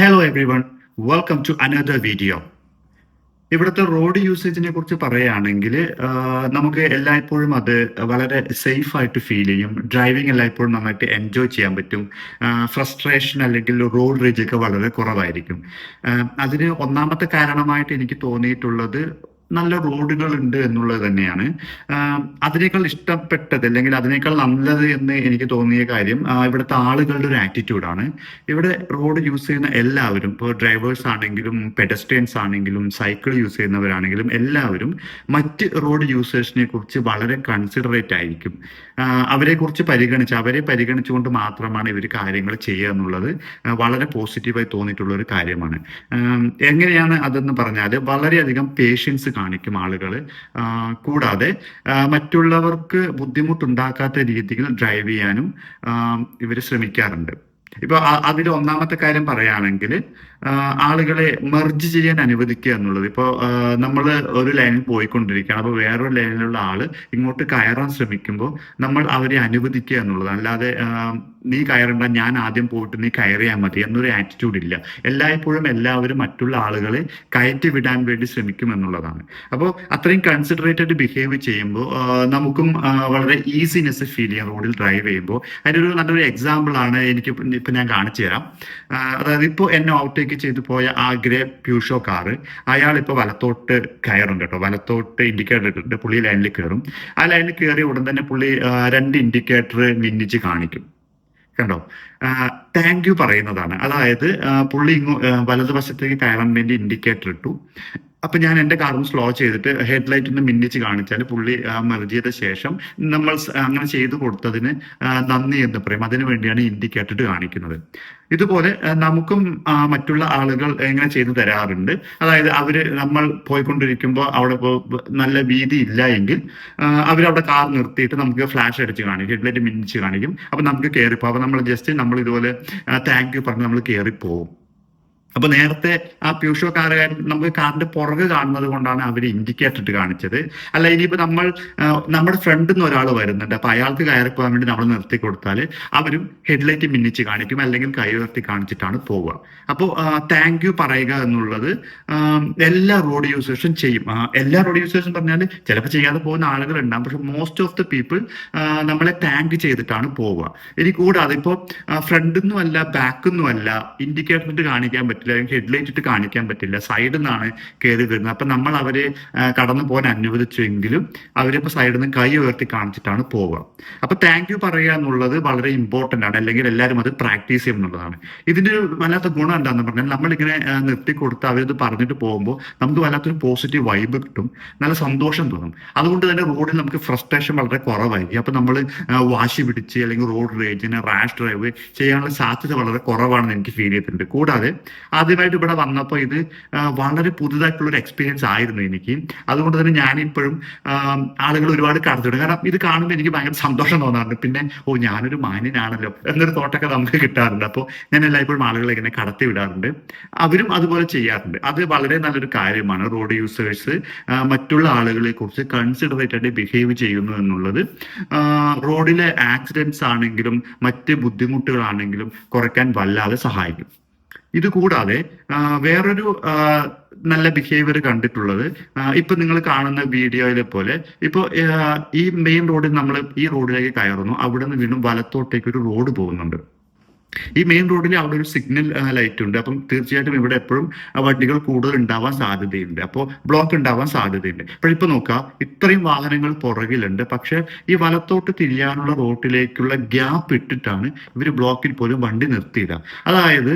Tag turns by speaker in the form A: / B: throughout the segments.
A: Hello everyone, welcome to another video. ഇവിടുത്തെ road യൂസേജിനെ കുറിച്ച് പറയുകയാണെങ്കിൽ നമുക്ക് എല്ലായ്പ്പോഴും അത് വളരെ സേഫ് ആയിട്ട് ഫീൽ ചെയ്യും. ഡ്രൈവിംഗ് എല്ലായ്പ്പോഴും നന്നായിട്ട് എൻജോയ് ചെയ്യാൻ പറ്റും. ഫ്രസ്ട്രേഷൻ അല്ലെങ്കിൽ റോഡ് റേജ് ഒക്കെ വളരെ കുറവായിരിക്കും. അതിന് ഒന്നാമത്തെ കാരണമായിട്ട് എനിക്ക് തോന്നിയിട്ടുള്ളത് നല്ല റോഡുകൾ ഉണ്ട് എന്നുള്ളത് തന്നെയാണ്. അതിനേക്കാൾ ഇഷ്ടപ്പെട്ടത് അല്ലെങ്കിൽ അതിനേക്കാൾ നല്ലത് എന്ന് എനിക്ക് തോന്നിയ കാര്യം ഇവിടുത്തെ ആളുകളുടെ ഒരു ആറ്റിറ്റ്യൂഡാണ്. ഇവിടെ റോഡ് യൂസ് ചെയ്യുന്ന എല്ലാവരും, ഇപ്പോൾ ഡ്രൈവേഴ്സ് ആണെങ്കിലും പെഡസ്ട്രിയൻസ് ആണെങ്കിലും സൈക്കിൾ യൂസ് ചെയ്യുന്നവരാണെങ്കിലും എല്ലാവരും മറ്റ് റോഡ് യൂസേഴ്സിനെ കുറിച്ച് വളരെ കൺസിഡറേറ്റ് ആയിരിക്കും. അവരെ പരിഗണിച്ചുകൊണ്ട് മാത്രമാണ് ഇവർ കാര്യങ്ങൾ ചെയ്യുക എന്നുള്ളത് വളരെ പോസിറ്റീവായി തോന്നിയിട്ടുള്ള ഒരു കാര്യമാണ്. എങ്ങനെയാണ് അതെന്ന് പറഞ്ഞാൽ വളരെയധികം പേഷ്യൻസ് കാണിക്കും ആളുകൾ. കൂടാതെ മറ്റുള്ളവർക്ക് ബുദ്ധിമുട്ടുണ്ടാക്കാത്ത രീതിയിൽ ഡ്രൈവ് ചെയ്യാനും ഇവർ ശ്രമിക്കാറുണ്ട്. ഇപ്പൊ അതിൽ ഒന്നാമത്തെ കാര്യം പറയുകയാണെങ്കിൽ ആളുകളെ മെർജ് ചെയ്യാൻ അനുവദിക്കുക എന്നുള്ളത്. ഇപ്പോൾ നമ്മൾ ഒരു ലൈനിൽ പോയിക്കൊണ്ടിരിക്കുകയാണ്, അപ്പോൾ വേറൊരു ലൈനിലുള്ള ആള് ഇങ്ങോട്ട് കയറാൻ ശ്രമിക്കുമ്പോൾ നമ്മൾ അവരെ അനുവദിക്കുക എന്നുള്ളത്. അല്ലാതെ നീ കയറണ്ട, ഞാൻ ആദ്യം പോയിട്ട് നീ കയറിയാൽ മതി എന്നൊരു ആറ്റിറ്റ്യൂഡ് ഇല്ല. എല്ലായ്പ്പോഴും എല്ലാവരും മറ്റുള്ള ആളുകളെ കയറ്റി വിടാൻ വേണ്ടി ശ്രമിക്കും എന്നുള്ളതാണ്. അപ്പോൾ അത്രയും കൺസിഡറേറ്റഡ് ബിഹേവ് ചെയ്യുമ്പോൾ നമുക്കും വളരെ ഈസിനെസ് ഫീൽ ചെയ്യാം റോഡിൽ ഡ്രൈവ് ചെയ്യുമ്പോൾ. അതിനൊരു നല്ലൊരു എക്സാമ്പിൾ ആണ് ഇപ്പൊ ഞാൻ കാണിച്ചു തരാം. അതായത് ഇപ്പോൾ എന്നെ ഔട്ടേക്ക് ചെയ്തു പോയ ആ ഗ്രേ പ്യൂഷോ കാറ്, അയാൾ ഇപ്പോൾ വലത്തോട്ട് കയറുണ്ട് കേട്ടോ. വലത്തോട്ട് ഇൻഡിക്കേറ്റർ ഇട്ടിട്ട് പുള്ളി ലൈനിൽ കയറും. ആ ലൈനിൽ കയറിയ ഉടൻ തന്നെ പുള്ളി 2 ഇൻഡിക്കേറ്റർ മിന്നിച്ച് കാണിക്കും. കണ്ടോ? താങ്ക് യു പറയുന്നതാണ്. അതായത് പുള്ളി വലതുവശത്തേക്ക് കയറാൻ വേണ്ടി ഇൻഡിക്കേറ്റർ ഇട്ടു. അപ്പൊ ഞാൻ എന്റെ കാറും സ്ലോ ചെയ്തിട്ട് ഹെഡ്ലൈറ്റ് ഒന്ന് മിന്നിച്ച് കാണിച്ചാൽ പുള്ളി മെർജ് ചെയ്ത ശേഷം നമ്മൾ അങ്ങനെ ചെയ്തു കൊടുത്തതിന് നന്ദി എന്ന് പറയും. അതിനു വേണ്ടിയാണ് ഇൻഡിക്കേറ്റർ കാണിക്കുന്നത്. ഇതുപോലെ നമുക്കും മറ്റുള്ള ആളുകൾ എങ്ങനെ ചെയ്തു തരാറുണ്ട്. അതായത് നമ്മൾ പോയിക്കൊണ്ടിരിക്കുമ്പോൾ അവിടെ നല്ല വീതി ഇല്ല എങ്കിൽ അവരവിടെ കാർ നിർത്തിയിട്ട് നമുക്ക് ഫ്ലാഷ് അടിച്ച് കാണിക്കും, ഹെഡ്ലൈറ്റ് മിന്നിച്ച് കാണിക്കും. അപ്പൊ നമുക്ക് കയറിപ്പോ അപ്പൊ നമ്മൾ ഇതുപോലെ താങ്ക് യു പറഞ്ഞ് നമ്മൾ കയറിപ്പോവും. അപ്പൊ നേരത്തെ ആ പ്യൂഷോ കാറുകാരൻ നമുക്ക് കാറിന്റെ പുറകെ കാണുന്നത് കൊണ്ടാണ് അവർ ഇൻഡിക്കേറ്റർ ഇട്ട് കാണിച്ചത്. അല്ല, ഇനിയിപ്പോ നമ്മുടെ ഫ്രണ്ടിൽ നിന്ന് ഒരാൾ വരുന്നുണ്ട്, അപ്പൊ അയാൾക്ക് കയറി പോകാൻ വേണ്ടി നമ്മൾ നിർത്തി കൊടുത്താൽ അവരും ഹെഡ്ലൈറ്റ് മിന്നിച്ച് കാണിക്കും, അല്ലെങ്കിൽ കൈ ഉയർത്തി കാണിച്ചിട്ടാണ് പോവുക. അപ്പോൾ താങ്ക് യു പറയുക എന്നുള്ളത് എല്ലാ റോഡ് യൂസേഴ്സും ചെയ്യും. എല്ലാ റോഡ് യൂസേഴ്സും പറഞ്ഞാൽ ചിലപ്പോൾ ചെയ്യാതെ പോകുന്ന ആളുകൾ ഉണ്ടാകും, പക്ഷെ മോസ്റ്റ് ഓഫ് ദ പീപ്പിൾ നമ്മളെ താങ്ക് ചെയ്തിട്ടാണ് പോവുക. ഇനി കൂടാതെ ഇപ്പോൾ ഫ്രണ്ടിൽ നിന്നും അല്ല ബാക്കിൽ നിന്നും അല്ല ഇൻഡിക്കേറ്റർ കാണിക്കാൻ പറ്റില്ല, അല്ലെങ്കിൽ ഹെഡ്ലൈറ്റ് ഇട്ട് കാണിക്കാൻ പറ്റില്ല, സൈഡിൽ നിന്നാണ് കയറി വരുന്നത്. അപ്പൊ നമ്മൾ അവരെ കടന്നു പോകാൻ അനുവദിച്ചെങ്കിലും അവരിപ്പോ സൈഡിൽ നിന്ന് കൈ ഉയർത്തി കാണിച്ചിട്ടാണ് പോവുക. അപ്പൊ താങ്ക് യു പറയുക എന്നുള്ളത് വളരെ ഇമ്പോർട്ടന്റ് ആണ്, അല്ലെങ്കിൽ എല്ലാവരും അത് പ്രാക്ടീസ് ചെയ്യും എന്നുള്ളതാണ്. ഇതിന്റെ ഒരു വല്ലാത്ത ഗുണം എന്താണെന്ന് പറഞ്ഞാൽ നമ്മളിങ്ങനെ നിർത്തി കൊടുത്ത് അവരിത് പറഞ്ഞിട്ട് പോകുമ്പോൾ നമുക്ക് വല്ലാത്തൊരു പോസിറ്റീവ് വൈബ് കിട്ടും, നല്ല സന്തോഷം തോന്നും. അതുകൊണ്ട് തന്നെ റോഡിൽ നമുക്ക് ഫ്രസ്ട്രേഷൻ വളരെ കുറവായിരിക്കും. അപ്പൊ നമ്മൾ വാശി പിടിച്ച് അല്ലെങ്കിൽ റോഡ് റേജിന് റാഷ് ഡ്രൈവ് ചെയ്യാനുള്ള സാധ്യത വളരെ കുറവാണെന്ന് എനിക്ക് ഫീൽ ചെയ്തിട്ടുണ്ട്. കൂടാതെ ആദ്യമായിട്ട് ഇവിടെ വന്നപ്പോൾ ഇത് വളരെ പുതുതായിട്ടുള്ള ഒരു എക്സ്പീരിയൻസ് ആയിരുന്നു എനിക്ക്. അതുകൊണ്ട് തന്നെ ഞാനിപ്പോഴും ആളുകൾ ഒരുപാട് കടത്തിവിടും, കാരണം ഇത് കാണുമ്പോൾ എനിക്ക് ഭയങ്കര സന്തോഷം തോന്നാറുണ്ട്. പിന്നെ ഞാനൊരു മാന്യനാണല്ലോ എന്നൊരു തോട്ടൊക്കെ നമുക്ക് കിട്ടാറുണ്ട്. അപ്പോൾ ഞാൻ എല്ലായ്പ്പോഴും ആളുകളെ ഇങ്ങനെ കടത്തി വിടാറുണ്ട്, അവരും അതുപോലെ ചെയ്യാറുണ്ട്. അത് വളരെ നല്ലൊരു കാര്യമാണ്. റോഡ് യൂസേഴ്സ് മറ്റുള്ള ആളുകളെ കുറിച്ച് കൺസിഡറേറ്റഡ് ബിഹേവ് ചെയ്യുന്നു എന്നുള്ളത് റോഡിലെ ആക്സിഡൻസ് ആണെങ്കിലും മറ്റ് ബുദ്ധിമുട്ടുകളാണെങ്കിലും കുറയ്ക്കാൻ വല്ലാതെ സഹായിക്കും. ഇത് കൂടാതെ വേറൊരു നല്ല ബിഹേവിയർ കണ്ടിട്ടുള്ളത്, ഇപ്പൊ നിങ്ങൾ കാണുന്ന വീഡിയോയിലെ പോലെ ഇപ്പൊ ഈ മെയിൻ റോഡിൽ നമ്മൾ ഈ റോഡിലേക്ക് കയറുന്നു, അവിടെ നിന്ന് വീണ്ടും വലത്തോട്ടേക്ക് ഒരു റോഡ് പോകുന്നുണ്ട്. ഈ മെയിൻ റോഡിൽ അവിടെ ഒരു സിഗ്നൽ ലൈറ്റ് ഉണ്ട്. അപ്പം തീർച്ചയായിട്ടും ഇവിടെ എപ്പോഴും വണ്ടികൾ കൂടുതൽ ഉണ്ടാവാൻ സാധ്യതയുണ്ട്, അപ്പോൾ ബ്ലോക്ക് ഉണ്ടാവാൻ സാധ്യതയുണ്ട്. ഇപ്പൊ നോക്കുക, ഇത്രയും വാഹനങ്ങൾ പുറകിലുണ്ട്, പക്ഷെ ഈ വലത്തോട്ട് തിരിയാനുള്ള റോഡിലേക്കുള്ള ഗ്യാപ്പ് ഇട്ടിട്ടാണ് ഇവർ ബ്ലോക്കിൽ പോലും വണ്ടി നിർത്തിയിടുക. അതായത്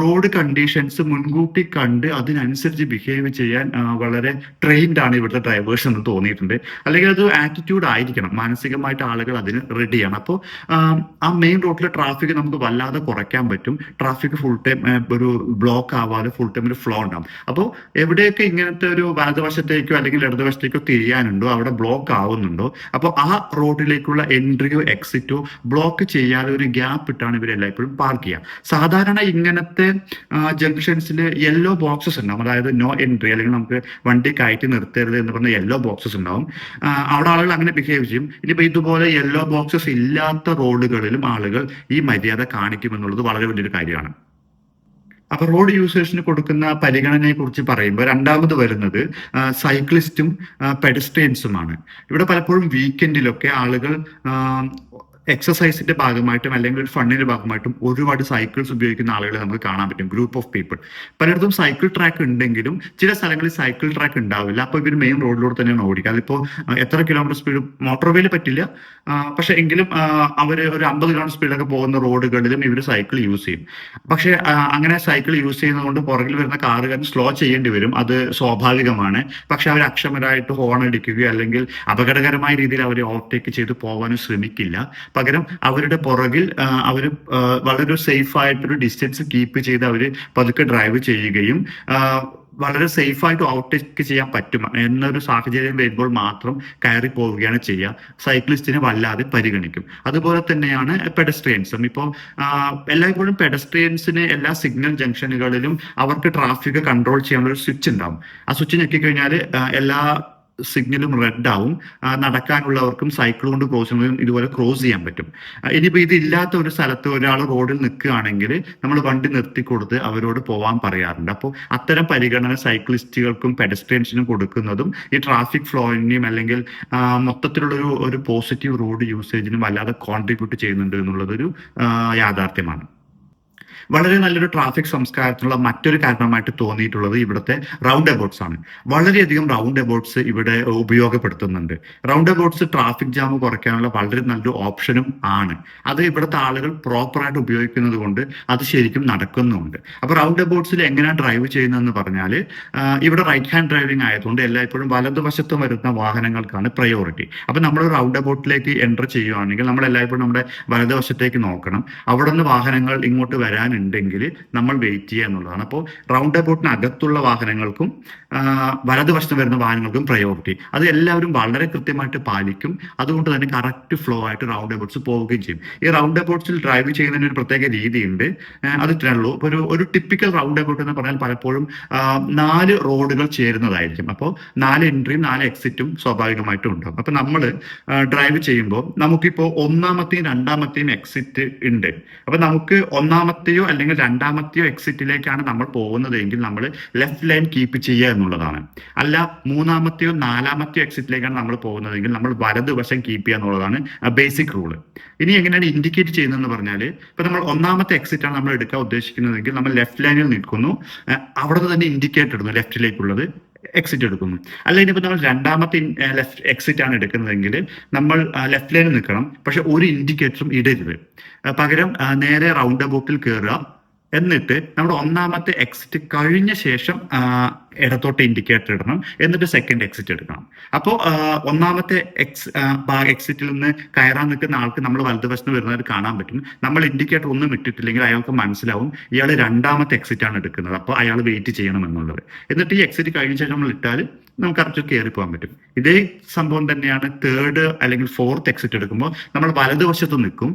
A: റോഡ് കണ്ടീഷൻസ് മുൻകൂട്ടി കണ്ട് അതിനനുസരിച്ച് ബിഹേവ് ചെയ്യാൻ വളരെ ട്രെയിൻഡ് ആണ് ഇവിടുത്തെ ഡ്രൈവേഴ്സ് എന്ന് തോന്നിയിട്ടുണ്ട്. അല്ലെങ്കിൽ അത് ആറ്റിറ്റ്യൂഡ് ആയിരിക്കണം, മാനസികമായിട്ട് ആളുകൾ അതിന് റെഡിയാണ്. അപ്പോൾ ആ മെയിൻ റോഡിലെ ട്രാഫിക് നമുക്ക് വല്ലാതെ കുറയ്ക്കാൻ പറ്റും. ട്രാഫിക് ഫുൾ ടൈം ഒരു ബ്ലോക്ക് ആവാതെ ഫുൾ ടൈം ഒരു ഫ്ലോ ഉണ്ടാവും. അപ്പോൾ എവിടെയൊക്കെ ഇങ്ങനത്തെ ഒരു വലതുവശത്തേക്കോ അല്ലെങ്കിൽ ഇടതുവശത്തേക്കോ തിരിയാനുണ്ടോ, അവിടെ ബ്ലോക്ക് ആവുന്നുണ്ടോ, അപ്പോൾ ആ റോഡിലേക്കുള്ള എൻട്രിയോ എക്സിറ്റോ ബ്ലോക്ക് ചെയ്യാതെ ഒരു ഗ്യാപ്പ് ഇട്ടാണ് ഇവരെല്ലായ്പ്പോഴും പാർക്ക് ചെയ്യുക. സാധാരണ ഇങ്ങനത്തെ ജംഗ്ഷൻസിൽ യെല്ലോ ബോക്സസ് ഉണ്ടാവും, അതായത് നോ എൻട്രി, അല്ലെങ്കിൽ നമുക്ക് വണ്ടി കയറ്റി നിർത്തരുത് എന്ന് പറഞ്ഞ യെല്ലോ ബോക്സസ് ഉണ്ടാവും. അവിടെ ആളുകൾ അങ്ങനെ ബിഹേവ് ചെയ്യും. ഇനിയിപ്പോൾ ഇതുപോലെ യെല്ലോ ബോക്സസ് ഇല്ലാത്ത റോഡുകളിലും ആളുകൾ ഈ മര്യാദ കാണിക്കും എന്നുള്ളത് വളരെ വലിയൊരു കാര്യമാണ്. അപ്പൊ റോഡ് യൂസേഴ്സിന് കൊടുക്കുന്ന പരിഗണനയെ കുറിച്ച് പറയുമ്പോൾ രണ്ടാമത് വരുന്നത് സൈക്ലിസ്റ്റും പെഡസ്ട്രിയൻസുമാണ്. ഇവിടെ പലപ്പോഴും വീക്കെൻഡിലൊക്കെ ആളുകൾ എക്സസൈസിന്റെ ഭാഗമായിട്ടും അല്ലെങ്കിൽ ഒരു ഫണ്ടിന്റെ ഭാഗമായിട്ടും ഒരുപാട് സൈക്കിൾസ് ഉപയോഗിക്കുന്ന ആളുകളെ നമുക്ക് കാണാൻ പറ്റും. Group of people. പലയിടത്തും സൈക്കിൾ ട്രാക്ക് ഉണ്ടെങ്കിലും ചില സ്ഥലങ്ങളിൽ സൈക്കിൾ ട്രാക്ക് ഉണ്ടാവില്ല. അപ്പോൾ ഇവർ മെയിൻ റോഡിലൂടെ തന്നെയാണ് ഓടിക്കുക. അതിപ്പോ എത്ര കിലോമീറ്റർ സ്പീഡ് മോട്ടോർവേയിൽ പറ്റില്ല. പക്ഷെ എങ്കിലും അവർ ഒരു 50 കിലോമീറ്റർ സ്പീഡൊക്കെ പോകുന്ന റോഡുകളിലും ഇവർ സൈക്കിൾ യൂസ് ചെയ്യും. പക്ഷെ അങ്ങനെ സൈക്കിൾ യൂസ് ചെയ്യുന്നതുകൊണ്ട് പുറകിൽ വരുന്ന കാറുകാരൻ സ്ലോ ചെയ്യേണ്ടി വരും. അത് സ്വാഭാവികമാണ്. പക്ഷെ അവർ അക്ഷമരായിട്ട് ഹോൺ അടിക്കുകയോ അല്ലെങ്കിൽ അപകടകരമായ രീതിയിൽ അവരെ ഓവർടേക്ക് ചെയ്ത് പോകാനും ശ്രമിക്കില്ല. പകരം അവരുടെ പുറകിൽ അവർ വളരെ സേഫ് ആയിട്ടൊരു ഡിസ്റ്റൻസ് കീപ്പ് ചെയ്ത് അവർ പതുക്കെ ഡ്രൈവ് ചെയ്യുകയും വളരെ സേഫ് ആയിട്ട് ഓവർടേക്ക് ചെയ്യാൻ പറ്റും എന്നൊരു സാഹചര്യം വരുമ്പോൾ മാത്രം കയറി പോവുകയാണ് ചെയ്യുക. സൈക്ലിസ്റ്റിനെ വല്ലാതെ പരിഗണിക്കും. അതുപോലെ തന്നെയാണ് പെഡസ്ട്രിയൻസും. ഇപ്പോൾ എല്ലായ്പ്പോഴും പെഡസ്ട്രിയൻസിന് എല്ലാ സിഗ്നൽ ജംഗ്ഷനുകളിലും അവർക്ക് ട്രാഫിക് കൺട്രോൾ ചെയ്യാനുള്ള ഒരു സ്വിച്ച് ഉണ്ടാവും. ആ സ്വിച്ച് ഞെക്കിക്കഴിഞ്ഞാൽ എല്ലാ സിഗ്നലും റെഡ് ആവും. നടക്കാനുള്ളവർക്കും സൈക്കിൾ കൊണ്ട് ക്രോസ് ചെയ്യുന്നതും ഇതുപോലെ ക്രോസ് ചെയ്യാൻ പറ്റും. ഇനിയിപ്പോൾ ഇതില്ലാത്ത ഒരു സ്ഥലത്ത് ഒരാൾ റോഡിൽ നിൽക്കുകയാണെങ്കിൽ നമ്മൾ വണ്ടി നിർത്തിക്കൊടുത്ത് അവരോട് പോവാൻ പറയാറുണ്ട്. അപ്പോൾ അത്തരം പരിഗണന സൈക്ലിസ്റ്റുകൾക്കും പെഡസ്ട്രിയൻസിനും കൊടുക്കുന്നതും ഈ ട്രാഫിക് ഫ്ലോയിനെയും അല്ലെങ്കിൽ മൊത്തത്തിലുള്ള ഒരു പോസിറ്റീവ് റോഡ് യൂസേജിനും വല്ലാതെ കോൺട്രിബ്യൂട്ട് ചെയ്യുന്നുണ്ട് എന്നുള്ളതൊരു യാഥാർത്ഥ്യമാണ്. വളരെ നല്ലൊരു ട്രാഫിക് സംസ്കാരത്തിനുള്ള മറ്റൊരു കാരണമായിട്ട് തോന്നിയിട്ടുള്ളത് ഇവിടുത്തെ റൗണ്ട് അബൌട്ട്സ് ആണ്. വളരെയധികം റൗണ്ട് അബൌട്ട്സ് ഇവിടെ ഉപയോഗപ്പെടുത്തുന്നുണ്ട്. റൗണ്ട് അബൌട്ട്സ് ട്രാഫിക് ജാം കുറയ്ക്കാനുള്ള വളരെ നല്ലൊരു ഓപ്ഷനും ആണ്. അത് ഇവിടുത്തെ ആളുകൾ പ്രോപ്പറായിട്ട് ഉപയോഗിക്കുന്നത് കൊണ്ട് അത് ശരിക്കും നടക്കുന്നുമുണ്ട്. അപ്പൊ റൗണ്ട് അബൌട്ട്സിൽ എങ്ങനെയാണ് ഡ്രൈവ് ചെയ്യുന്നതെന്ന് പറഞ്ഞാൽ ഇവിടെ റൈറ്റ് ഹാൻഡ് ഡ്രൈവിംഗ് ആയതുകൊണ്ട് എല്ലായ്പ്പോഴും വലതുവശത്ത് വരുന്ന വാഹനങ്ങൾക്കാണ് പ്രയോറിറ്റി. അപ്പൊ നമ്മൾ റൗണ്ട് അബൌട്ടിലേക്ക് എൻ്റർ ചെയ്യുകയാണെങ്കിൽ നമ്മൾ എല്ലായ്പ്പോഴും നമ്മുടെ വലതുവശത്തേക്ക് നോക്കണം. അവിടെ നിന്ന് വാഹനങ്ങൾ ഇങ്ങോട്ട് വരാനുണ്ടെങ്കിൽ നമ്മൾ വെയിറ്റ് ചെയ്യുക എന്നുള്ളതാണ്. അപ്പോൾ റൗണ്ട് അബൌട്ടിന് അകത്തുള്ള വാഹനങ്ങൾക്കും വലതുവശത്ത് വരുന്ന വാഹനങ്ങൾക്കും പ്രയോറിറ്റി. അത് എല്ലാവരും വളരെ കൃത്യമായിട്ട് പാലിക്കും. അതുകൊണ്ട് തന്നെ കറക്റ്റ് ഫ്ലോ ആയിട്ട് റൗണ്ട് അബൌട്ട്സ് പോവുകയും ചെയ്യും. ഈ റൗണ്ട് അബൌട്ട്സിൽ ഡ്രൈവ് ചെയ്യുന്നതിന് ഒരു പ്രത്യേക രീതിയുണ്ട്. അത് ഇത്രേ ഉള്ളൂ. ഇപ്പോൾ ഒരു ടിപ്പിക്കൽ റൗണ്ട് അബൌട്ട് എന്ന് പറഞ്ഞാൽ പലപ്പോഴും 4 റോഡുകൾ ചേരുന്നതായിരിക്കും. അപ്പോൾ 4 എൻട്രിയും 4 എക്സിറ്റും സ്വാഭാവികമായിട്ടും ഉണ്ടാകും. അപ്പൊ നമ്മൾ ഡ്രൈവ് ചെയ്യുമ്പോൾ നമുക്കിപ്പോൾ ഒന്നാമത്തെയും രണ്ടാമത്തെയും എക്സിറ്റ് ഉണ്ട്. അപ്പൊ നമുക്ക് ഒന്നാമത്തെയോ അല്ലെങ്കിൽ രണ്ടാമത്തെയോ എക്സിറ്റിലേക്കാണ് നമ്മൾ പോകുന്നതെങ്കിൽ നമ്മൾ ലെഫ്റ്റ് ലൈൻ കീപ്പ് ചെയ്യുക എന്നുള്ളതാണ്. അല്ല മൂന്നാമത്തെയോ നാലാമത്തെയോ എക്സിറ്റിലേക്കാണ് നമ്മൾ പോകുന്നതെങ്കിൽ നമ്മൾ വലതുവശം കീപ്പ് ചെയ്യുക എന്നുള്ളതാണ് ബേസിക് റൂള്. ഇനി എങ്ങനെയാണ് ഇൻഡിക്കേറ്റ് ചെയ്യുന്നതെന്ന് പറഞ്ഞാൽ ഇപ്പൊ നമ്മൾ ഒന്നാമത്തെ എക്സിറ്റ് ആണ് നമ്മൾ എടുക്കാൻ ഉദ്ദേശിക്കുന്നതെങ്കിൽ നമ്മൾ ലെഫ്റ്റ് ലൈനിൽ നിൽക്കുന്നു. അവിടെ തന്നെ ഇൻഡിക്കേറ്റ് ഇടുന്നു ലെഫ്റ്റിലേക്കുള്ളത്, എക്സിറ്റ് എടുക്കുന്നു. അല്ല ഇനിയിപ്പോൾ നമ്മൾ രണ്ടാമത്തെ ലെഫ്റ്റ് എക്സിറ്റ് ആണ് എടുക്കുന്നതെങ്കിൽ നമ്മൾ ലെഫ്റ്റ് ലൈനിൽ നിൽക്കണം. പക്ഷെ ഒരു ഇൻഡിക്കേറ്ററും ഇടരുത്. പകരം നേരെ റൗണ്ട് അബൌട്ടിൽ കയറുക. എന്നിട്ട് നമ്മുടെ ഒന്നാമത്തെ എക്സിറ്റ് കഴിഞ്ഞ ശേഷം ഇടത്തോട്ട് ഇൻഡിക്കേറ്റർ ഇടണം. എന്നിട്ട് സെക്കൻഡ് എക്സിറ്റ് എടുക്കണം. അപ്പോൾ ഒന്നാമത്തെ എക്സിറ്റിൽ നിന്ന് കയറാൻ നിൽക്കുന്ന ആൾക്ക് നമ്മൾ വലതുവശത്ത് വരുന്നത് കാണാൻ പറ്റും. നമ്മൾ ഇൻഡിക്കേറ്റർ ഒന്നും ഇട്ടിട്ടില്ലെങ്കിൽ അയാൾക്ക് മനസ്സിലാവും ഇയാൾ രണ്ടാമത്തെ എക്സിറ്റ് ആണ് എടുക്കുന്നത്. അപ്പോൾ അയാൾ വെയിറ്റ് ചെയ്യണം എന്നുള്ളത്. എന്നിട്ട് ഈ എക്സിറ്റ് കഴിഞ്ഞ ശേഷം നമ്മൾ ഇട്ടാൽ നമുക്ക് കറക്റ്റ് കയറി പോകാൻ പറ്റും. ഇതേ സംഭവം തന്നെയാണ് തേർഡ് അല്ലെങ്കിൽ ഫോർത്ത് എക്സിറ്റ് എടുക്കുമ്പോൾ നമ്മൾ വലതുവശത്ത് നിൽക്കും.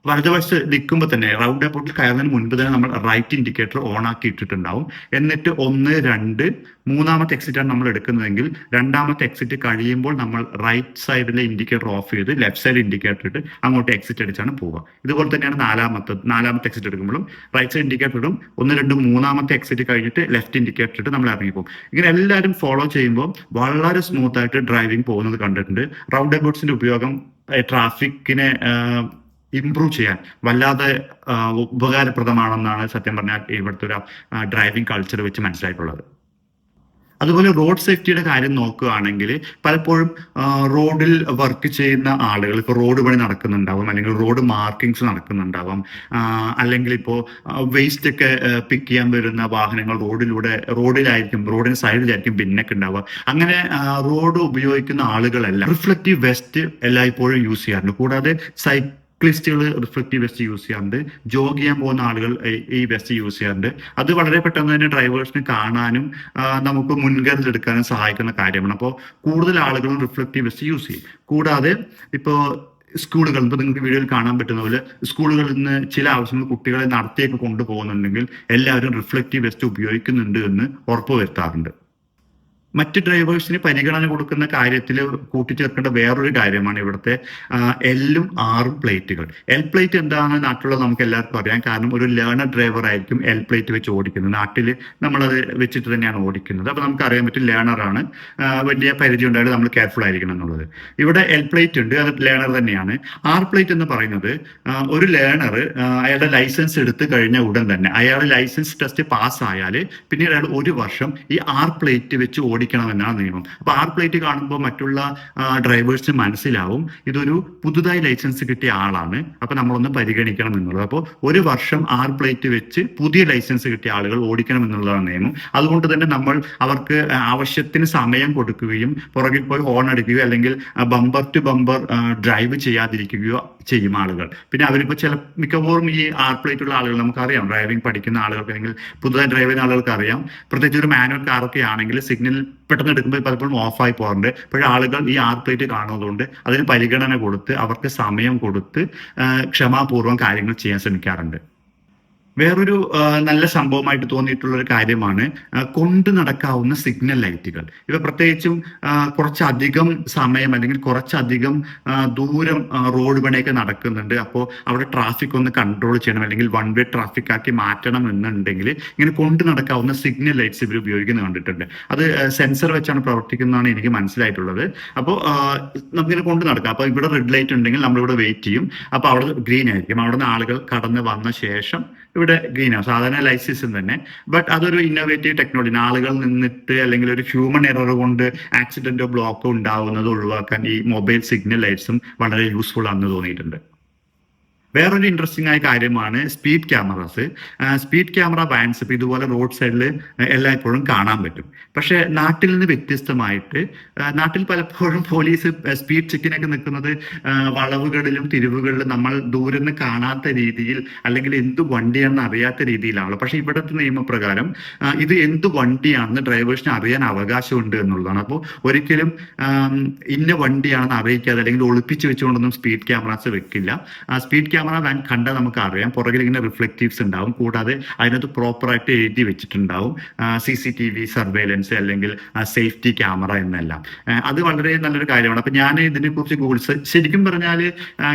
A: വലതുവശത്ത് നിൽക്കുമ്പോൾ തന്നെ റൗണ്ട് അബൌട്ടിൽ കയറുന്നതിന് മുൻപ് തന്നെ നമ്മൾ റൈറ്റ് ഇൻഡിക്കേറ്റർ ഓൺ ആക്കി ഇട്ടിട്ടുണ്ടാവും. എന്നിട്ട് 1, 2 മൂന്നാമത്തെ എക്സിറ്റാണ് നമ്മൾ എടുക്കുന്നതെങ്കിൽ രണ്ടാമത്തെ എക്സിറ്റ് കഴിയുമ്പോൾ നമ്മൾ റൈറ്റ് സൈഡിലെ ഇൻഡിക്കേറ്റർ ഓഫ് ചെയ്ത് ലെഫ്റ്റ് സൈഡ് ഇൻഡിക്കേറ്റർ ഇട്ട് അങ്ങോട്ട് എക്സിറ്റ് അടിച്ചാണ് പോവുക. ഇതുപോലെ തന്നെയാണ് നാലാമത്തെ എക്സിറ്റ് എടുക്കുമ്പോഴും റൈറ്റ് സൈഡ് ഇൻഡിക്കേറ്റർ ഇടും. 1, 2 മൂന്നാമത്തെ എക്സിറ്റ് കഴിഞ്ഞിട്ട് ലെഫ്റ്റ് ഇൻഡിക്കേറ്റർ ഇട്ട് നമ്മൾ ഇറങ്ങിപ്പോകും. ഇങ്ങനെ എല്ലാവരും ഫോളോ ചെയ്യുമ്പോൾ വളരെ സ്മൂത്ത് ആയിട്ട് ഡ്രൈവിംഗ് പോകുന്നത് കണ്ടിട്ടുണ്ട്. റൗണ്ട് അബൌട്ട്സിന്റെ ഉപയോഗം ട്രാഫിക്കിനെ ഇംപ്രൂവ് ചെയ്യാൻ വല്ലാതെ ഉപകാരപ്രദമാണെന്നാണ് സത്യം പറഞ്ഞാൽ ഇവിടുത്തെ ഒരു ഡ്രൈവിംഗ് കൾച്ചർ വെച്ച് മനസ്സിലായിട്ടുള്ളത്. അതുപോലെ റോഡ് സേഫ്റ്റിയുടെ കാര്യം നോക്കുകയാണെങ്കിൽ പലപ്പോഴും റോഡിൽ വർക്ക് ചെയ്യുന്ന ആളുകൾ ഇപ്പോൾ റോഡ് പണി നടക്കുന്നുണ്ടാവും, അല്ലെങ്കിൽ റോഡ് മാർക്കിങ്സ് നടക്കുന്നുണ്ടാവാം, അല്ലെങ്കിൽ ഇപ്പോൾ വേസ്റ്റ് ഒക്കെ പിക്ക് ചെയ്യാൻ വരുന്ന വാഹനങ്ങൾ റോഡിന് സൈഡിലായിരിക്കും ബിന്നൊക്കെ ഉണ്ടാവുക. അങ്ങനെ റോഡ് ഉപയോഗിക്കുന്ന ആളുകളെല്ലാം റിഫ്ലക്റ്റീവ് വെസ്റ്റ് എല്ലായ്പ്പോഴും യൂസ് ചെയ്യാറുണ്ട്. കൂടാതെ സൈക്ലിസ്റ്റുകൾ റിഫ്ലക്റ്റീവ് വെസ്റ്റ് യൂസ് ചെയ്യാറുണ്ട്. ജോഗ് ചെയ്യാൻ പോകുന്ന ആളുകൾ ഈ വെസ്റ്റ് യൂസ് ചെയ്യാറുണ്ട്. അത് വളരെ പെട്ടെന്ന് തന്നെ ഡ്രൈവേഴ്സിന് കാണാനും നമുക്ക് മുൻകരുതൽ എടുക്കാനും സഹായിക്കുന്ന കാര്യമാണ്. അപ്പോൾ കൂടുതൽ ആളുകളും റിഫ്ലക്റ്റീവ് വെസ്റ്റ് യൂസ് ചെയ്യും. കൂടാതെ ഇപ്പോൾ സ്കൂളുകൾ, ഇപ്പോൾ നിങ്ങൾക്ക് വീഡിയോയിൽ കാണാൻ പറ്റുന്ന പോലെ സ്കൂളുകളിൽ നിന്ന് ചില ആവശ്യങ്ങൾ കുട്ടികളെ നടത്തിയൊക്കെ കൊണ്ടുപോകുന്നുണ്ടെങ്കിൽ എല്ലാവരും റിഫ്ലക്റ്റീവ് വെസ്റ്റ് ഉപയോഗിക്കുന്നുണ്ട് എന്ന് ഉറപ്പുവരുത്താറുണ്ട്. മറ്റ് ഡ്രൈവേഴ്സിന് പരിഗണന കൊടുക്കുന്ന കാര്യത്തിൽ കൂട്ടിച്ചേർക്കേണ്ട വേറൊരു കാര്യമാണ് ഇവിടുത്തെ എല്ലും ആറും പ്ലേറ്റുകൾ. എൽ പ്ലേറ്റ് എന്താണെന്ന് നാട്ടിലുള്ള നമുക്ക് എല്ലാവർക്കും അറിയാം. കാരണം ഒരു ലേണർ ഡ്രൈവർ ആയിരിക്കും എൽ പ്ലേറ്റ് വെച്ച് ഓടിക്കുന്നത്. നാട്ടിൽ നമ്മളത് വെച്ചിട്ട് തന്നെയാണ് ഓടിക്കുന്നത്. അപ്പൊ നമുക്ക് അറിയാൻ പറ്റും ലേണറാണ്, വലിയ പരിചയം ഉണ്ടായാലും നമ്മൾ കെയർഫുൾ ആയിരിക്കണം എന്നുള്ളത്. ഇവിടെ എൽ പ്ലേറ്റ് ഉണ്ട്, അത് ലേണർ തന്നെയാണ്. ആർ പ്ലേറ്റ് എന്ന് പറയുന്നത് ഒരു ലേണർ അയാളുടെ ലൈസൻസ് എടുത്ത് കഴിഞ്ഞ ഉടൻ തന്നെ അയാളുടെ ലൈസൻസ് ടെസ്റ്റ് പാസ് ആയാൽ പിന്നീട് അയാൾ 1 വർഷം ഈ ആർ പ്ലേറ്റ് വെച്ച് ഓടിക്കണമെന്നാണ് നിയമം. അപ്പൊ ആർ പ്ലേറ്റ് കാണുമ്പോൾ മറ്റുള്ള ഡ്രൈവേഴ്സിന് മനസ്സിലാവും ഇതൊരു പുതുതായി ലൈസൻസ് കിട്ടിയ ആളാണ്, അപ്പൊ നമ്മളൊന്ന് പരിഗണിക്കണം എന്നുള്ളത്. അപ്പോൾ 1 വർഷം ആർ പ്ലേറ്റ് വെച്ച് പുതിയ ലൈസൻസ് കിട്ടിയ ആളുകൾ ഓടിക്കണം എന്നുള്ളതാണ് നിയമം. അതുകൊണ്ട് തന്നെ നമ്മൾ അവർക്ക് ആവശ്യത്തിന് സമയം കൊടുക്കുകയും പുറകിൽ പോയി ഹോൺ അടിക്കുകയോ അല്ലെങ്കിൽ ബമ്പർ ടു ബമ്പർ ഡ്രൈവ് ചെയ്യാതിരിക്കുകയോ ചെയ്യും ആളുകൾ. പിന്നെ അവരിപ്പോ മിക്കവാറും ഈ ആർ പ്ലേറ്റ് ഉള്ള ആളുകൾ നമുക്കറിയാം, ഡ്രൈവിംഗ് പഠിക്കുന്ന ആളുകൾക്ക് അല്ലെങ്കിൽ പുതുതായി ഡ്രൈവ് ചെയ്യുന്ന ആളുകൾക്ക് അറിയാം, പ്രത്യേകിച്ച് ഒരു മാനുവൽ കാറൊക്കെ ആണെങ്കിൽ സിഗ്നൽ പെട്ടെന്ന് എടുക്കുമ്പോൾ പലപ്പോഴും ഓഫായി പോകാറുണ്ട്. പക്ഷേ ആളുകൾ ഈ ആർ പ്ലേറ്റ് കാണുന്നതുകൊണ്ട് അതിന് പരിഗണന കൊടുത്ത് അവർക്ക് സമയം കൊടുത്ത് ക്ഷമാപൂർവ്വം കാര്യങ്ങൾ ചെയ്യാൻ ശ്രമിക്കാറുണ്ട്. വേറൊരു നല്ല സംഭവമായിട്ട് തോന്നിയിട്ടുള്ള ഒരു കാര്യമാണ് കൊണ്ട് നടക്കാവുന്ന സിഗ്നൽ ലൈറ്റുകൾ. ഇവ പ്രത്യേകിച്ചും കുറച്ചധികം സമയം അല്ലെങ്കിൽ കുറച്ചധികം ദൂരം റോഡ് പണിയൊക്കെ നടക്കുന്നുണ്ട്. അപ്പോൾ അവിടെ ട്രാഫിക് ഒന്ന് കൺട്രോൾ ചെയ്യണം അല്ലെങ്കിൽ വൺ വേ ട്രാഫിക് ആക്കി മാറ്റണം എന്നുണ്ടെങ്കിൽ ഇങ്ങനെ കൊണ്ട് നടക്കാവുന്ന സിഗ്നൽ ലൈറ്റ്സ് ഇവർ ഉപയോഗിക്കുന്നത് കണ്ടിട്ടുണ്ട്. അത് സെൻസർ വെച്ചാണ് പ്രവർത്തിക്കുന്നതാണ് എനിക്ക് മനസ്സിലായിട്ടുള്ളത്. അപ്പോൾ നമുക്കിങ്ങനെ കൊണ്ട് നടക്കാം. അപ്പോൾ ഇവിടെ റെഡ് ലൈറ്റ് ഉണ്ടെങ്കിൽ നമ്മളിവിടെ വെയിറ്റ് ചെയ്യും. അപ്പോൾ അവിടെ ഗ്രീൻ ആയിരിക്കും. അവിടെ നിന്ന് ആളുകൾ കടന്ന് വന്ന ശേഷം ഇവിടെ ഗ്രീൻ ആവും, സാധാരണ ലൈറ്റ് തന്നെ. ബട്ട് അതൊരു ഇന്നോവേറ്റീവ് ടെക്നോളജി. ആളുകൾ നിന്നിട്ട് അല്ലെങ്കിൽ ഒരു ഹ്യൂമൻ എറർ കൊണ്ട് ആക്സിഡന്റോ ബ്ലോക്കോ ഉണ്ടാവുന്നത് ഒഴിവാക്കാൻ ഈ മൊബൈൽ സിഗ്നൽ ലൈറ്റ്സും വളരെ യൂസ്ഫുൾ ആണെന്ന് തോന്നിയിട്ടുണ്ട്. വേറൊരു ഇൻട്രസ്റ്റിംഗ് ആയ കാര്യമാണ് speed cameras. Speed camera vans ഇപ്പൊ ഇതുപോലെ റോഡ് സൈഡിൽ എല്ലായ്പ്പോഴും കാണാൻ പറ്റും. പക്ഷെ നാട്ടിൽ നിന്ന് വ്യത്യസ്തമായിട്ട് നാട്ടിൽ പലപ്പോഴും പോലീസ് സ്പീഡ് ചെക്കിനൊക്കെ നിൽക്കുന്നത് വളവുകളിലും തിരിവുകളിലും നമ്മൾ ദൂരെ നിന്ന് കാണാത്ത രീതിയിൽ അല്ലെങ്കിൽ എന്ത് വണ്ടിയാണെന്ന് അറിയാത്ത രീതിയിലാണല്ലോ. പക്ഷെ ഇവിടുത്തെ നിയമപ്രകാരം ഇത് എന്ത് വണ്ടിയാണെന്ന് ഡ്രൈവേഴ്സിന് അറിയാൻ അവകാശമുണ്ട് എന്നുള്ളതാണ്. അപ്പോൾ ഒരിക്കലും ഇന്ന വണ്ടിയാണെന്ന് അറിയിക്കാതെ അല്ലെങ്കിൽ ഒളിപ്പിച്ച് വെച്ചുകൊണ്ടൊന്നും സ്പീഡ് ക്യാമറാസ് വെക്കില്ല. സ്പീഡ് ക്യാമറ വാൻ കണ്ടാൽ നമുക്ക് അറിയാം, പുറകിൽ ഇങ്ങനെ റിഫ്ലക്റ്റീവ്സ് ഉണ്ടാവും. കൂടാതെ അതിനകത്ത് പ്രോപ്പറായിട്ട് എഴുതി വെച്ചിട്ടുണ്ടാവും CCTV സർവേലൻസ് അല്ലെങ്കിൽ സേഫ്റ്റി ക്യാമറ എന്നെല്ലാം. അത് വളരെ നല്ലൊരു കാര്യമാണ്. അപ്പൊ ഞാൻ ഇതിനെക്കുറിച്ച് ഗൂഗിൾ ശരിക്കും പറഞ്ഞാൽ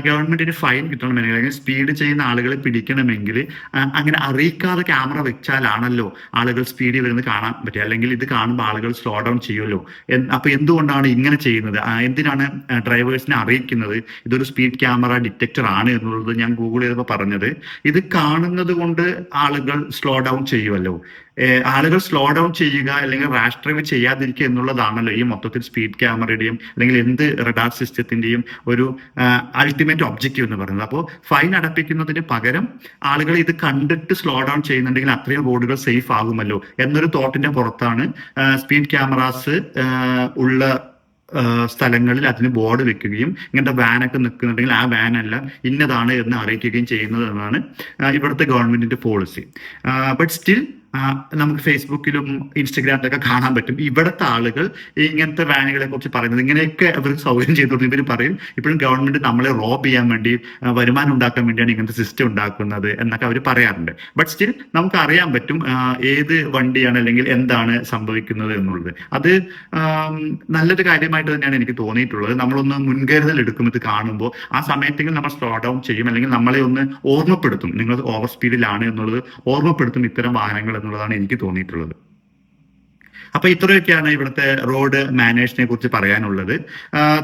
A: ഗവൺമെന്റിന് ഫൈൻ കിട്ടണമെങ്കിൽ അല്ലെങ്കിൽ സ്പീഡ് ചെയ്യുന്ന ആളുകളെ പിടിക്കണമെങ്കിൽ അങ്ങനെ അറിയിക്കാതെ ക്യാമറ വെച്ചാലാണല്ലോ ആളുകൾ സ്പീഡിൽ വരുന്നത് കാണാൻ പറ്റുക. അല്ലെങ്കിൽ ഇത് കാണുമ്പോൾ ആളുകൾ സ്ലോ ഡൗൺ ചെയ്യുമല്ലോ. അപ്പൊ എന്തുകൊണ്ടാണ് ഇങ്ങനെ ചെയ്യുന്നത്? എന്തിനാണ് ഡ്രൈവേഴ്സിനെ അറിയിക്കുന്നത് ഇതൊരു സ്പീഡ് ക്യാമറ ഡിറ്റക്ടർ ആണ് എന്നുള്ളത് ഞാൻ ഗൂഗിൾ ചെയ്തപ്പോൾ പറഞ്ഞത്, ഇത് കാണുന്നത് കൊണ്ട് ആളുകൾ സ്ലോ ഡൗൺ ചെയ്യുമല്ലോ. ആളുകൾ സ്ലോ ഡൗൺ ചെയ്യുക അല്ലെങ്കിൽ റാഷ് ഡ്രൈവ് ചെയ്യാതിരിക്കുക എന്നുള്ളതാണല്ലോ ഈ മൊത്തത്തിൽ സ്പീഡ് ക്യാമറയുടെയും അല്ലെങ്കിൽ എന്ത് റഡാർ സിസ്റ്റത്തിന്റെയും ഒരു അൾട്ടിമേറ്റ് ഒബ്ജക്റ്റീവ് എന്ന് പറയുന്നത്. അപ്പോൾ ഫൈൻ അടപ്പിക്കുന്നതിന് പകരം ആളുകൾ ഇത് കണ്ടിട്ട് സ്ലോ ഡൗൺ ചെയ്യുന്നുണ്ടെങ്കിൽ അത്രയും റോഡുകൾ സേഫ് ആകുമല്ലോ എന്നൊരു തോട്ടിന്റെ പുറത്താണ് സ്പീഡ് ക്യാമറാസ് ഉള്ള സ്ഥലങ്ങളിൽ അതിന് ബോർഡ് വെക്കുകയും ഇങ്ങനത്തെ വാനൊക്കെ നിൽക്കുന്നുണ്ടെങ്കിൽ ആ വാനല്ല ഇന്നതാണ് എന്ന് അറിയിക്കുകയും ചെയ്യുന്നത് എന്നാണ് ഇവിടുത്തെ ഗവൺമെന്റിന്റെ പോളിസി. ബട്ട് സ്റ്റിൽ നമുക്ക് ഫേസ്ബുക്കിലും ഇൻസ്റ്റഗ്രാമിലൊക്കെ കാണാൻ പറ്റും ഇവിടുത്തെ ആളുകൾ ഇങ്ങനത്തെ വാനുകളെ കുറിച്ച് പറയുന്നത്. ഇങ്ങനെയൊക്കെ അവർ സൗകര്യം ചെയ്തുകൊണ്ട് ഇവർ പറയും ഇപ്പോഴും ഗവൺമെന്റ് നമ്മളെ റോബ് ചെയ്യാൻ വേണ്ടി വരുമാനം ഉണ്ടാക്കാൻ വേണ്ടിയാണ് ഇങ്ങനത്തെ സിസ്റ്റം ഉണ്ടാക്കുന്നത് എന്നൊക്കെ അവർ പറയാറുണ്ട്. ബട്ട് സ്റ്റിൽ നമുക്ക് അറിയാൻ പറ്റും ഏത് വണ്ടിയാണ് അല്ലെങ്കിൽ എന്താണ് സംഭവിക്കുന്നത് എന്നുള്ളത്. അത് നല്ലൊരു കാര്യമായിട്ട് തന്നെയാണ് എനിക്ക് തോന്നിയിട്ടുള്ളത്. നമ്മളൊന്ന് മുൻകരുതൽ എടുക്കും ഇത് കാണുമ്പോൾ. ആ സമയത്തെങ്കിലും നമ്മൾ സ്ലോ ഡൗൺ ചെയ്യും അല്ലെങ്കിൽ നമ്മളെ ഒന്ന് ഓർമ്മപ്പെടുത്തും നിങ്ങൾ ഓവർ സ്പീഡിലാണ് എന്നുള്ളത് ഓർമ്മപ്പെടുത്തും ഇത്തരം വാഹനങ്ങൾ എന്നുള്ളതാണ് എനിക്ക് തോന്നിയിട്ടുള്ളത്. അപ്പൊ ഇത്രയൊക്കെയാണ് ഇവിടുത്തെ റോഡ് മാനേഴ്സിനെ കുറിച്ച് പറയാനുള്ളത്.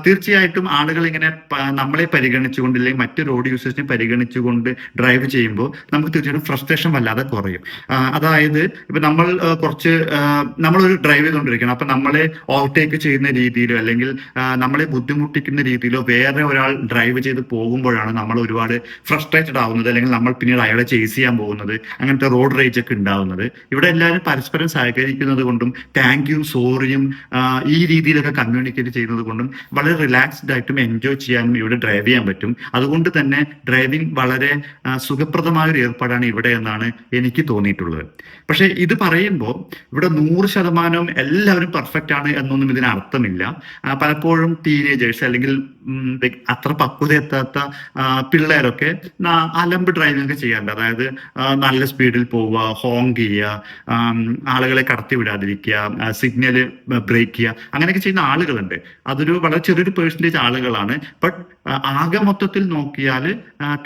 A: തീർച്ചയായിട്ടും ആളുകൾ ഇങ്ങനെ നമ്മളെ പരിഗണിച്ചുകൊണ്ട് അല്ലെങ്കിൽ മറ്റ് റോഡ് യൂസേഴ്സിനെ പരിഗണിച്ചുകൊണ്ട് ഡ്രൈവ് ചെയ്യുമ്പോൾ നമുക്ക് തീർച്ചയായിട്ടും ഫ്രസ്ട്രേഷൻ വല്ലാതെ കുറയും. അതായത് ഇപ്പൊ നമ്മളൊരു ഡ്രൈവ് ചെയ്തുകൊണ്ടിരിക്കണം, അപ്പൊ നമ്മളെ ഓവർടേക്ക് ചെയ്യുന്ന രീതിയിലോ അല്ലെങ്കിൽ നമ്മളെ ബുദ്ധിമുട്ടിക്കുന്ന രീതിയിലോ വേറെ ഒരാൾ ഡ്രൈവ് ചെയ്ത് പോകുമ്പോഴാണ് നമ്മൾ ഒരുപാട് ഫ്രസ്ട്രേറ്റഡ് ആവുന്നത് അല്ലെങ്കിൽ നമ്മൾ പിന്നീട് അയാളെ ചേസ് ചെയ്യാൻ പോകുന്നത്. അങ്ങനത്തെ റോഡ് റേജ് ഒക്കെ ഉണ്ടാവുന്നത്. ഇവിടെ എല്ലാവരും പരസ്പരം സഹകരിക്കുന്നത് കൊണ്ടും താങ്ക് യു സോറിയും ഈ രീതിയിലൊക്കെ കമ്മ്യൂണിക്കേറ്റ് ചെയ്യുന്നത് കൊണ്ടും വളരെ റിലാക്സ്ഡ് ആയിട്ടും എൻജോയ് ചെയ്യാനും ഇവിടെ ഡ്രൈവ് ചെയ്യാൻ പറ്റും. അതുകൊണ്ട് തന്നെ ഡ്രൈവിംഗ് വളരെ സുഖപ്രദമായ ഒരു ഏർപ്പാടാണ് ഇവിടെ എന്നാണ് എനിക്ക് തോന്നിയിട്ടുള്ളത്. പക്ഷെ ഇത് പറയുമ്പോൾ ഇവിടെ 100% എല്ലാവരും പെർഫെക്റ്റ് ആണ് എന്നൊന്നും ഇതിന് അർത്ഥമില്ല. പലപ്പോഴും ടീനേജേഴ്സ് അല്ലെങ്കിൽ അത്ര പക്വത എത്താത്ത പിള്ളേരൊക്കെ അലമ്പ് ഡ്രൈവിംഗ് ഒക്കെ ചെയ്യാറുണ്ട്. അതായത് നല്ല സ്പീഡിൽ പോവുക, ഹോങ്ക് ചെയ്യുക, ആളുകളെ കടത്തി വിടാതിരിക്കുക, ഓടിക്കുക, സിഗ്നല് ബ്രേക്ക് ചെയ്യുക, അങ്ങനെയൊക്കെ ചെയ്യുന്ന ആളുകളുണ്ട്. അതൊരു വളരെ ചെറിയൊരു പെർസെന്റേജ് ആളുകളാണ്. ബട്ട് ആകെ മൊത്തത്തിൽ നോക്കിയാൽ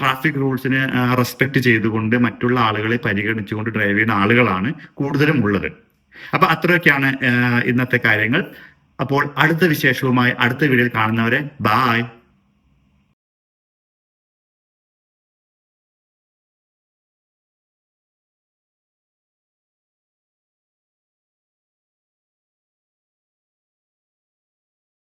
A: ട്രാഫിക് റൂൾസിനെ റെസ്പെക്ട് ചെയ്തുകൊണ്ട് മറ്റുള്ള ആളുകളെ പരിഗണിച്ചുകൊണ്ട് ഡ്രൈവ് ചെയ്യുന്ന ആളുകളാണ് കൂടുതലും ഉള്ളത്. അപ്പൊ അത്രയൊക്കെയാണ് ഇന്നത്തെ കാര്യങ്ങൾ. അപ്പോൾ അടുത്ത വിശേഷവുമായി അടുത്ത വീഡിയോയിൽ കാണുന്നവരെ ബായ്.